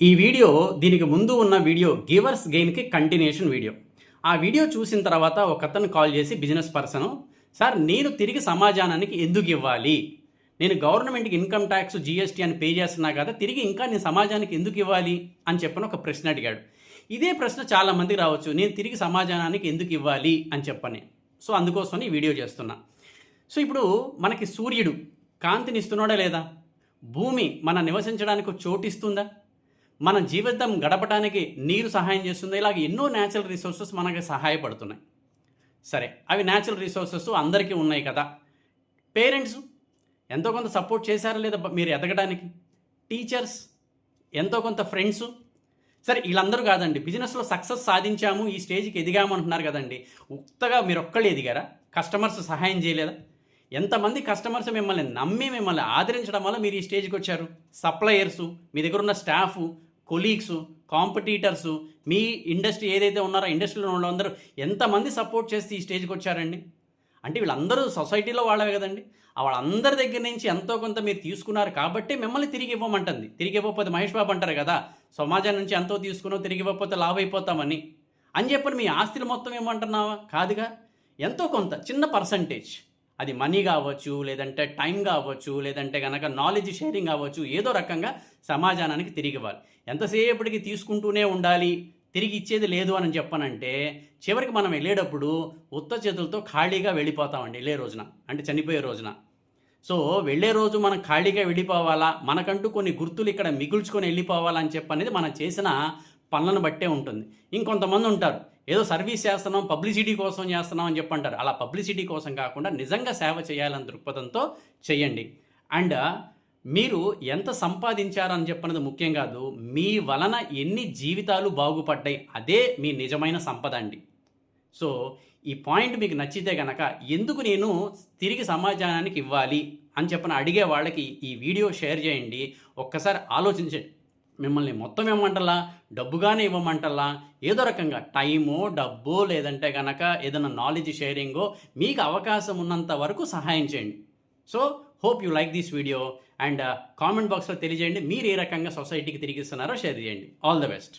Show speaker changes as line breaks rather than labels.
ఈ వీడియో దీనికి ముందు ఉన్న వీడియో గివర్స్ గెయిన్కి కంటిన్యూషన్ వీడియో. ఆ వీడియో చూసిన తర్వాత ఒకతను కాల్ చేసి బిజినెస్ పర్సన్, సార్ నేను తిరిగి సమాజానికి ఎందుకు ఇవ్వాలి, నేను గవర్నమెంట్కి ఇన్కమ్ ట్యాక్స్ జిఎస్టీ అని పే చేస్తున్నా కదా, తిరిగి ఇంకా నేను సమాజానికి ఎందుకు ఇవ్వాలి అని చెప్పని ఒక ప్రశ్న అడిగాడు. ఇదే ప్రశ్న చాలామందికి రావచ్చు, నేను తిరిగి సమాజానికి ఎందుకు ఇవ్వాలి అని చెప్పని. సో అందుకోసమని ఈ వీడియో చేస్తున్నా. సో ఇప్పుడు మనకి సూర్యుడు కాంతిని ఇస్తున్నాడా లేదా, భూమి మన నివసించడానికి చోటిస్తుందా, మన జీవితం గడపడానికి నీరు సహాయం చేస్తుంది. ఇలాగ ఎన్నో న్యాచురల్ రిసోర్సెస్ మనకి సహాయపడుతున్నాయి. సరే, అవి న్యాచురల్ రిసోర్సెస్ అందరికీ ఉన్నాయి కదా. పేరెంట్స్ ఎంతో కొంత సపోర్ట్ చేశారా లేదా మీరు ఎదగడానికి, టీచర్స్ ఎంతో కొంత, ఫ్రెండ్స్. సరే, వీళ్ళందరూ కాదండి, బిజినెస్లో సక్సెస్ సాధించాము, ఈ స్టేజ్కి ఎదిగాము అంటున్నారు కదండి. ఉత్తగా మీరు ఒక్కళ్ళు ఎదిగారా? కస్టమర్స్ సహాయం చేయలేదా? ఎంతమంది కస్టమర్స్ మిమ్మల్ని నమ్మి మిమ్మల్ని ఆదరించడం వల్ల మీరు ఈ స్టేజ్కి వచ్చారు. సప్లయర్సు, మీ దగ్గర ఉన్న స్టాఫు, కొలీగ్స్, కాంపిటీటర్సు, మీ ఇండస్ట్రీ ఏదైతే ఉన్నారో ఇండస్ట్రీలో ఉన్న వాళ్ళందరూ ఎంతమంది సపోర్ట్ చేసి ఈ స్టేజ్కి వచ్చారండి. అంటే వీళ్ళందరూ సొసైటీలో వాళ్ళవే కదండి. వాళ్ళందరి దగ్గర నుంచి ఎంతో కొంత మీరు తీసుకున్నారు కాబట్టి మిమ్మల్ని తిరిగి ఇవ్వమంటుంది. తిరిగి ఇవ్వకపోతే మహేష్ బాబు అంటారు కదా, సమాజం నుంచి ఎంతో తీసుకున్నావు, తిరిగి ఇవ్వకపోతే లాభ అయిపోతామని అని చెప్పని మీ ఆస్తులు మొత్తం ఇవ్వమంటున్నావా? కాదుగా. ఎంతో కొంత చిన్న పర్సంటేజ్, అది మనీ కావచ్చు, లేదంటే టైం కావచ్చు, లేదంటే కనుక నాలెడ్జ్ షేరింగ్ కావచ్చు, ఏదో రకంగా సమాజానికి తిరిగి ఇవ్వాలి. ఎంతసేపటికి తీసుకుంటూనే ఉండాలి, తిరిగి ఇచ్చేది లేదు అని చెప్పనంటే చివరికి మనం వెళ్ళేటప్పుడు ఉత్త చేతులతో ఖాళీగా వెళ్ళిపోతామండి వెళ్ళే రోజున, అంటే చనిపోయే రోజున. సో వెళ్ళే రోజు మనం ఖాళీగా వెళ్ళిపోవాలా, మనకంటూ కొన్ని గుర్తులు ఇక్కడ మిగుల్చుకొని వెళ్ళిపోవాలా అని చెప్పనేది మనం చేసిన పనులను బట్టే ఉంటుంది. ఇంకొంతమంది ఉంటారు, ఏదో సర్వీస్ చేస్తున్నాం, పబ్లిసిటీ కోసం చేస్తున్నాం అని చెప్పంటారు. అలా పబ్లిసిటీ కోసం కాకుండా నిజంగా సేవ చేయాలని దృక్పథంతో చేయండి. అండ్ మీరు ఎంత సంపాదించారని చెప్పన్నది ముఖ్యం కాదు, మీ వలన ఎన్ని జీవితాలు బాగుపడ్డాయి, అదే మీ నిజమైన సంపద అండి. సో ఈ పాయింట్ మీకు నచ్చితే కనుక, ఎందుకు నేను తిరిగి సమాజానికి ఇవ్వాలి అని చెప్పని అడిగే వాళ్ళకి ఈ వీడియో షేర్ చేయండి. ఒక్కసారి ఆలోచించండి. మిమ్మల్ని మొత్తం ఇవ్వమంటలా, డబ్బుగానే ఇవ్వమంటలా, ఏదో రకంగా టైమో, డబ్బో, లేదంటే కనుక ఏదైనా నాలెడ్జ్ షేరింగో మీకు అవకాశం ఉన్నంత వరకు సహాయం చేయండి. So hope you like this video and comment బాక్స్లో తెలియజేయండి మీరు ఏ రకంగా సొసైటీకి తిరిగిస్తున్నారో షేర్ చేయండి. All the best.